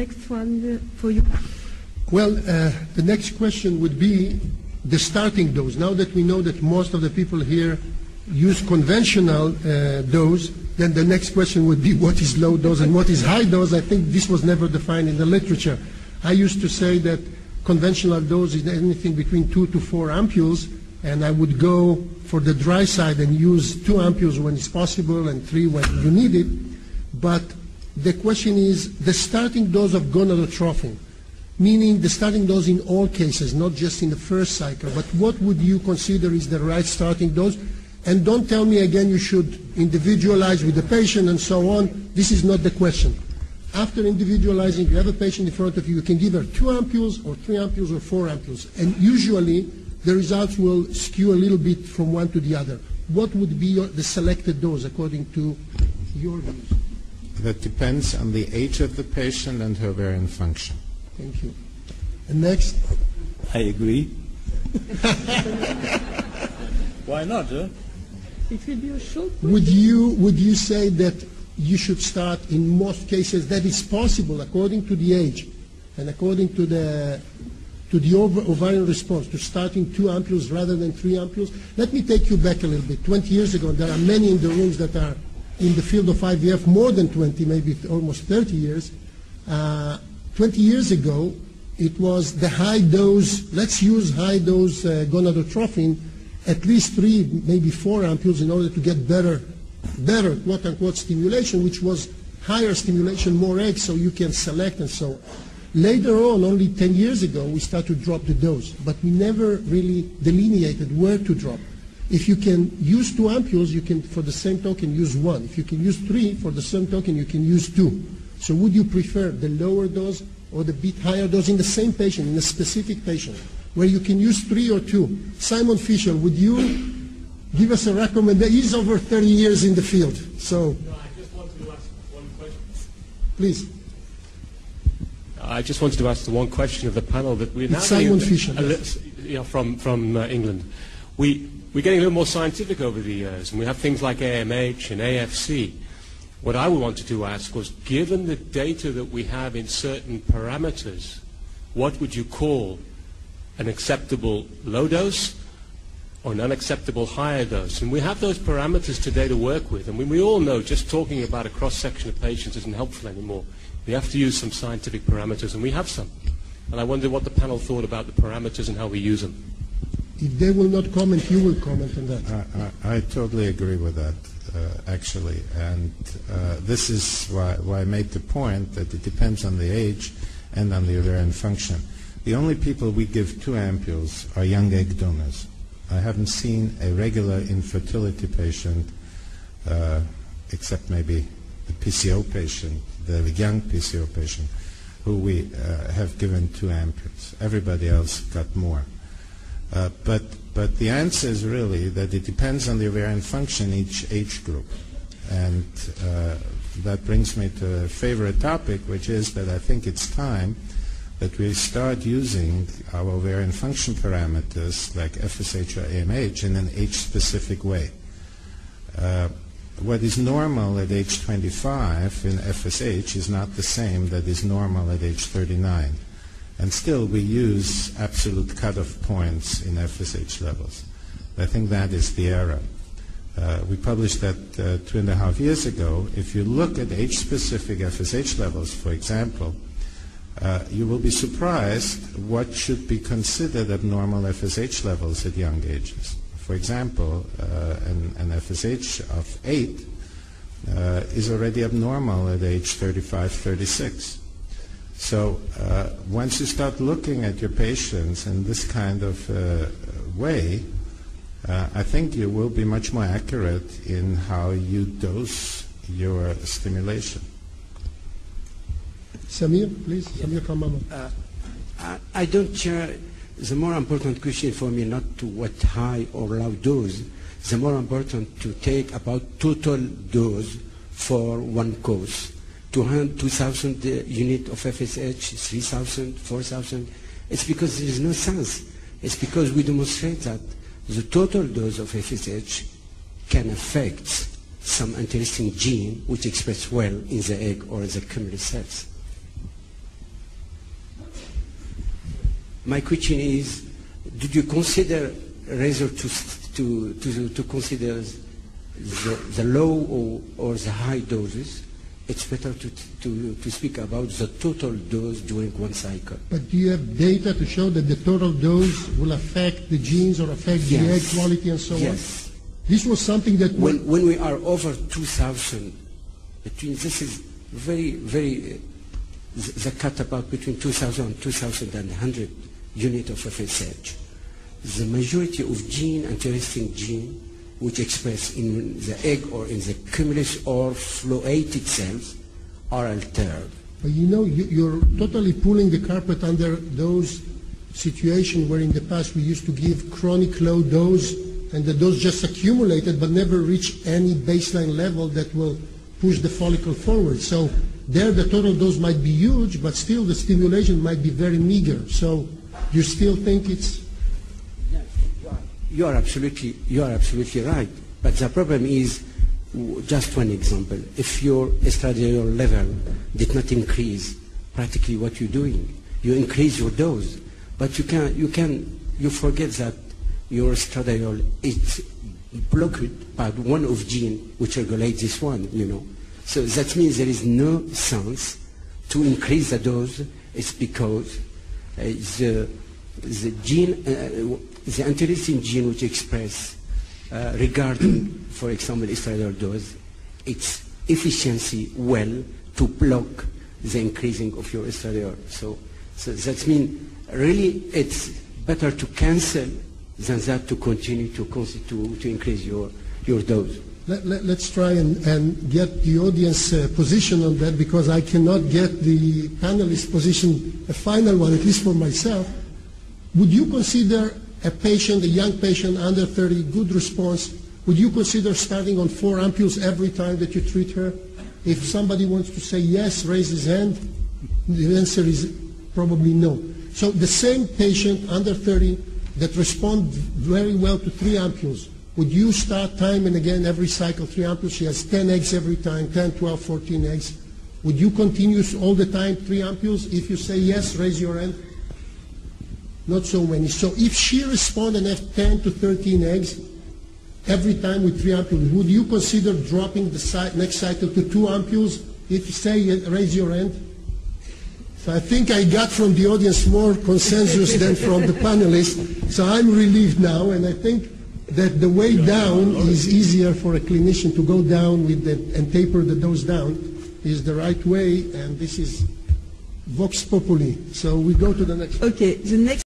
Next one for you. Well, the next question would be the starting dose. Now that we know that most of the people here use conventional dose, then the next question would be what is low dose and what is high dose. I think this was never defined in the literature. I used to say that conventional dose is anything between 2 to 4 ampules, and I would go for the dry side and use 2 ampules when it's possible and 3 when you need it. But the question is the starting dose of gonadotrophin, meaning the starting dose in all cases, not just in the first cycle, but what would you consider is the right starting dose? And don't tell me again you should individualize with the patient and so on. This is not the question. After individualizing, you have a patient in front of you, you can give her 2 ampules or 3 ampules or 4 ampules. And usually the results will skew a little bit from one to the other. What would be the selected dose according to your views? That depends on the age of the patient and her ovarian function. Thank you. And next? I agree. Why not, huh? It will be a short question. Would you say that you should start in most cases that it's possible according to the age and according to the ovarian response to starting 2 ampules rather than 3 ampules? Let me take you back a little bit. 20 years ago, there are many in the rooms that are in the field of IVF, more than 20, maybe almost 30 years. 20 years ago, it was the high dose, let's use high dose gonadotrophin, at least 3, maybe 4 ampules in order to get better quote-unquote stimulation, which was higher stimulation, more eggs, so you can select and so on. Later on, only 10 years ago, we started to drop the dose, but we never really delineated where to drop. If you can use 2 ampules, you can, for the same token, use 1. If you can use 3, for the same token, you can use 2. So would you prefer the lower dose or the bit higher dose in the same patient, in a specific patient, where you can use 3 or 2? Simon Fisher, would you give us a recommendation? He's over 30 years in the field, so. No, I just wanted to ask one question. Please. I just wanted to ask the one question of the panel that we're now Simon Fisher, from England. We're getting a little more scientific over the years, and we have things like AMH and AFC. What I wanted to ask was, given the data that we have in certain parameters, what would you call an acceptable low dose or an unacceptable higher dose? And we have those parameters today to work with. And we all know just talking about a cross-section of patients isn't helpful anymore. We have to use some scientific parameters, and we have some. And I wonder what the panel thought about the parameters and how we use them. If they will not comment, you will comment on that. I totally agree with that, actually. And this is why I made the point that it depends on the age and on the ovarian function. The only people we give 2 ampules are young egg donors. I haven't seen a regular infertility patient, except maybe the PCO patient, the young PCO patient, who we have given 2 ampules. Everybody else got more. But the answer is really that it depends on the ovarian function each age group. And that brings me to a favorite topic, which is that I think it's time that we start using our ovarian function parameters like FSH or AMH in an age-specific way. What is normal at age 25 in FSH is not the same that is normal at age 39. And still we use absolute cutoff points in FSH levels. I think that is the error. We published that 2.5 years ago. If you look at age-specific FSH levels, for example, you will be surprised what should be considered abnormal FSH levels at young ages. For example, an FSH of 8 is already abnormal at age 35, 36. So once you start looking at your patients in this kind of way, I think you will be much more accurate in how you dose your stimulation. Samir, please. Samir Kamama. I don't share. The more important question for me, not to what high or low dose, the more important to take about total dose for one course. 2,000 unit of FSH, 3,000, 4,000. It's because there is no sense. It's because we demonstrate that the total dose of FSH can affect some interesting gene which express well in the egg or the cumulus cells. My question is, did you consider rather to consider the low or the high doses? It's better to speak about the total dose during one cycle. But do you have data to show that the total dose will affect the genes or affect the egg quality and so on? This was something that... When we are over 2,000, this is very, very... the cut about between 2,000 and 2,100 units of FSH. The majority of interesting gene, which express in the egg or in the cumulus or fluated cells, are altered. But you know, you're totally pulling the carpet under those situations where in the past we used to give chronic low dose, and the dose just accumulated but never reached any baseline level that will push the follicle forward. So there the total dose might be huge, but still the stimulation might be very meager. So you still think it's... You are absolutely right. But the problem is, just one example, if your estradiol level did not increase, practically what you're doing, you increase your dose, but you forget that your estradiol is blocked by one of gene which regulates this one, you know. So that means there is no sense to increase the dose. It's because the gene, the interesting gene which express regarding, for example, estradiol dose, its efficiency well to block the increasing of your estradiol. So that means really it's better to cancel than that to continue to increase your dose. Let's try and get the audience position on that, because I cannot get the panelist position, a final one, at least for myself. Would you consider a young patient under 30, good response, would you consider starting on 4 ampules every time that you treat her? If somebody wants to say yes, raise his hand. The answer is probably no. So the same patient under 30 that respond very well to 3 ampules, would you start time and again every cycle 3 ampules? She has 10 eggs every time, 10, 12, 14 eggs. Would you continue all the time 3 ampules? If you say yes, raise your hand. Not so many. So if she responds and has 10 to 13 eggs every time with 3 ampules, would you consider dropping the next cycle to 2 ampules? If you say raise your hand. So I think I got from the audience more consensus than from the panelists. So I'm relieved now, and I think that the way down is easier for a clinician to go down with and taper the dose down is the right way, and this is Vox Populi. So we go to the next. Okay, the next